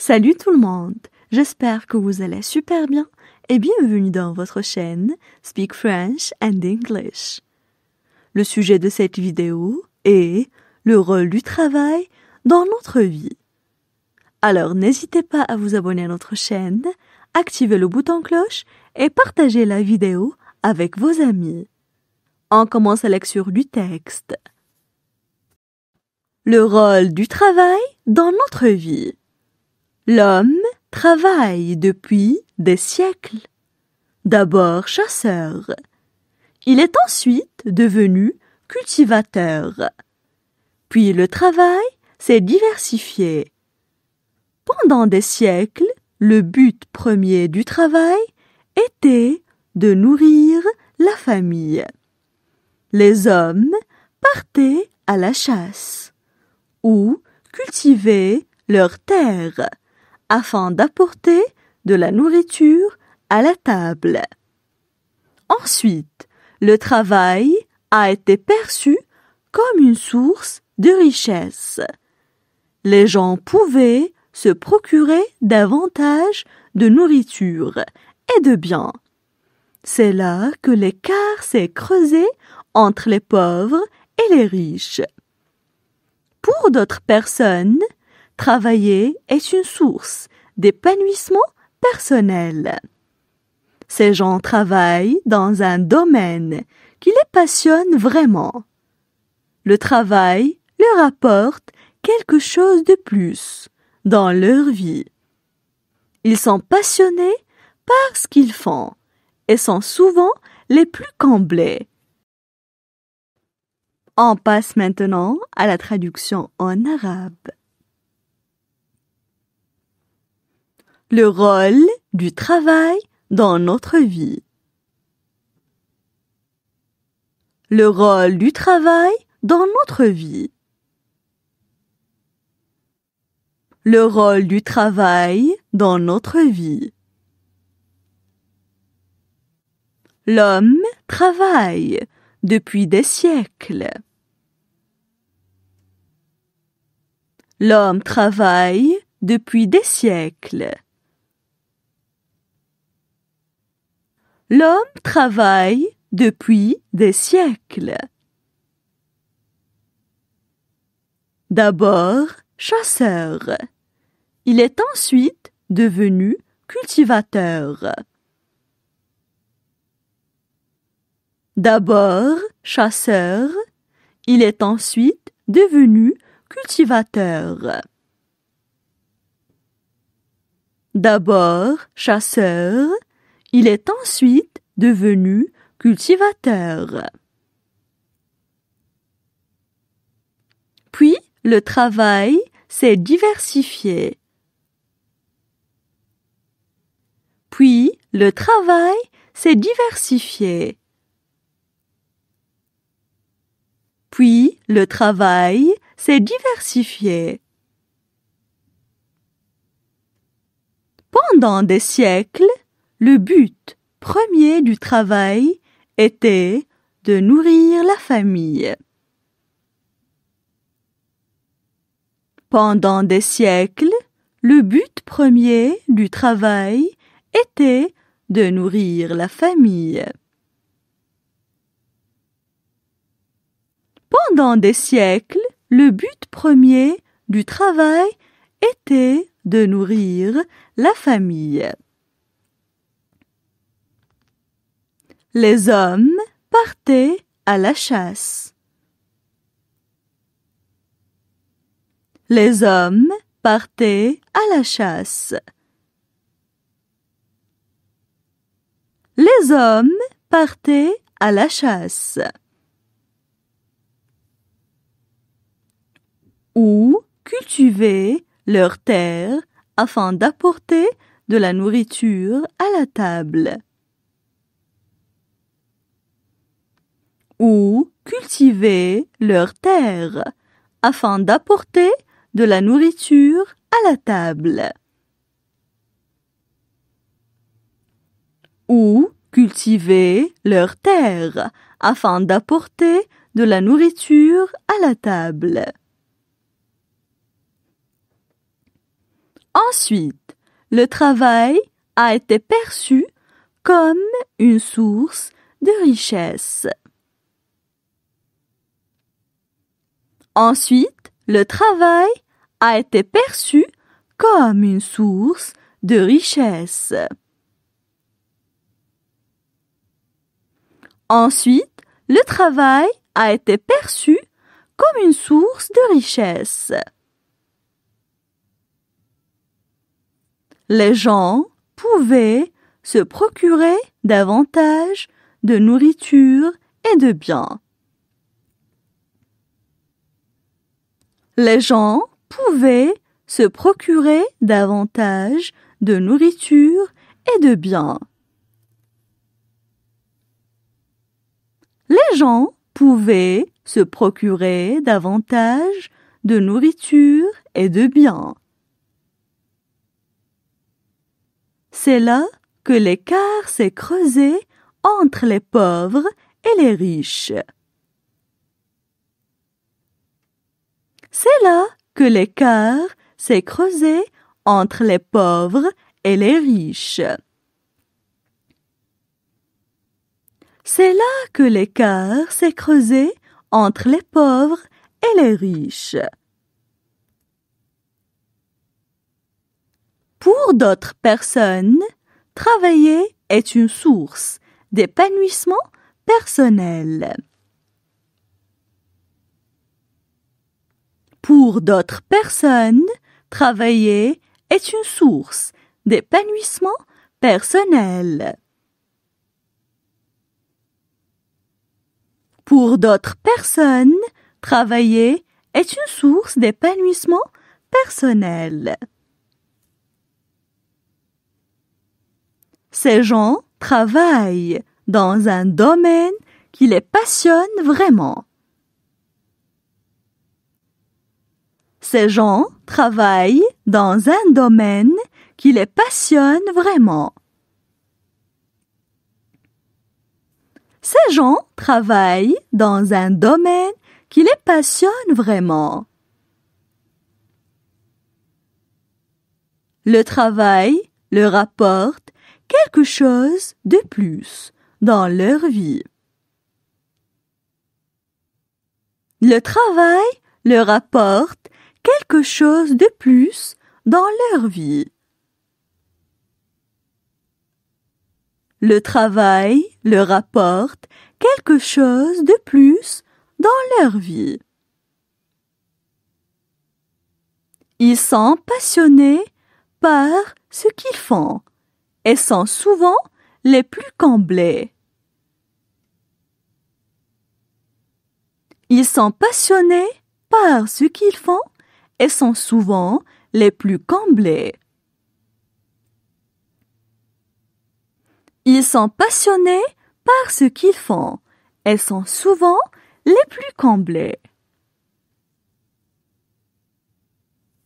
Salut tout le monde, j'espère que vous allez super bien et bienvenue dans votre chaîne Speak French and English. Le sujet de cette vidéo est le rôle du travail dans notre vie. Alors n'hésitez pas à vous abonner à notre chaîne, activer le bouton cloche et partager la vidéo avec vos amis. On commence la lecture du texte. Le rôle du travail dans notre vie. L'homme travaille depuis des siècles. D'abord chasseur. Il est ensuite devenu cultivateur. Puis le travail s'est diversifié. Pendant des siècles, le but premier du travail était de nourrir la famille. Les hommes partaient à la chasse ou cultivaient leurs terres afin d'apporter de la nourriture à la table. Ensuite, le travail a été perçu comme une source de richesse. Les gens pouvaient se procurer davantage de nourriture et de biens. C'est là que l'écart s'est creusé entre les pauvres et les riches. Pour d'autres personnes, travailler est une source d'épanouissement personnel. Ces gens travaillent dans un domaine qui les passionne vraiment. Le travail leur apporte quelque chose de plus dans leur vie. Ils sont passionnés par ce qu'ils font et sont souvent les plus comblés. On passe maintenant à la traduction en arabe. Le rôle du travail dans notre vie. Le rôle du travail dans notre vie. Le rôle du travail dans notre vie. L'homme travaille depuis des siècles. L'homme travaille depuis des siècles. L'homme travaille depuis des siècles. D'abord chasseur. Il est ensuite devenu cultivateur. D'abord chasseur. Il est ensuite devenu cultivateur. D'abord chasseur. Il est ensuite devenu cultivateur. Puis le travail s'est diversifié. Puis le travail s'est diversifié. Puis le travail s'est diversifié. Pendant des siècles, le but premier du travail était de nourrir la famille. Pendant des siècles, le but premier du travail était de nourrir la famille. Pendant des siècles, le but premier du travail était de nourrir la famille. Les hommes partaient à la chasse. Les hommes partaient à la chasse. Les hommes partaient à la chasse. Ou cultivaient leurs terres afin d'apporter de la nourriture à la table. Ou cultivaient leurs terres afin d'apporter de la nourriture à la table. Ou cultivaient leurs terres afin d'apporter de la nourriture à la table. Ensuite, le travail a été perçu comme une source de richesse. Ensuite, le travail a été perçu comme une source de richesse. Ensuite, le travail a été perçu comme une source de richesse. Les gens pouvaient se procurer davantage de nourriture et de biens. Les gens pouvaient se procurer davantage de nourriture et de biens. Les gens pouvaient se procurer davantage de nourriture et de biens. C'est là que l'écart s'est creusé entre les pauvres et les riches. C'est là que l'écart s'est creusé entre les pauvres et les riches. C'est là que l'écart s'est creusé entre les pauvres et les riches. Pour d'autres personnes, travailler est une source d'épanouissement personnel. Pour d'autres personnes, travailler est une source d'épanouissement personnel. Pour d'autres personnes, travailler est une source d'épanouissement personnel. Ces gens travaillent dans un domaine qui les passionne vraiment. Ces gens travaillent dans un domaine qui les passionne vraiment. Ces gens travaillent dans un domaine qui les passionne vraiment. Le travail leur apporte quelque chose de plus dans leur vie. Le travail leur apporte quelque chose de plus dans leur vie. Le travail leur apporte quelque chose de plus dans leur vie. Ils sont passionnés par ce qu'ils font et sont souvent les plus comblés. Ils sont passionnés par ce qu'ils font et sont souvent les plus comblés. Ils sont passionnés par ce qu'ils font et sont souvent les plus comblés.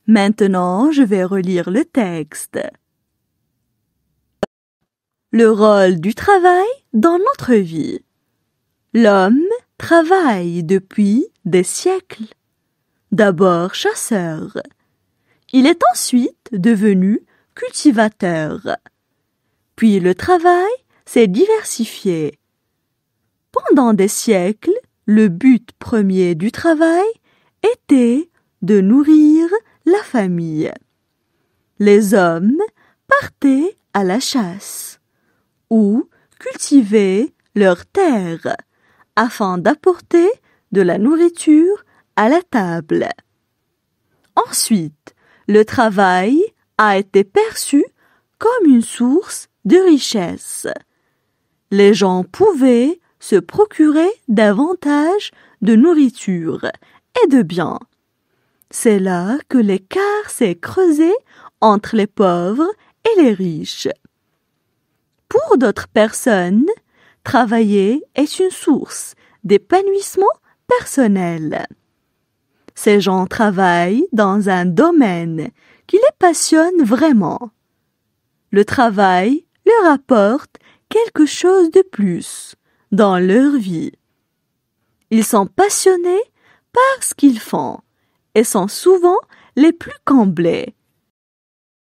Maintenant, je vais relire le texte. Le rôle du travail dans notre vie. L'homme travaille depuis des siècles. D'abord chasseur. Il est ensuite devenu cultivateur. Puis le travail s'est diversifié. Pendant des siècles, le but premier du travail était de nourrir la famille. Les hommes partaient à la chasse ou cultivaient leurs terres afin d'apporter de la nourriture à la table. Ensuite, le travail a été perçu comme une source de richesse. Les gens pouvaient se procurer davantage de nourriture et de biens. C'est là que l'écart s'est creusé entre les pauvres et les riches. Pour d'autres personnes, travailler est une source d'épanouissement personnel. Ces gens travaillent dans un domaine qui les passionne vraiment. Le travail leur apporte quelque chose de plus dans leur vie. Ils sont passionnés par ce qu'ils font et sont souvent les plus comblés.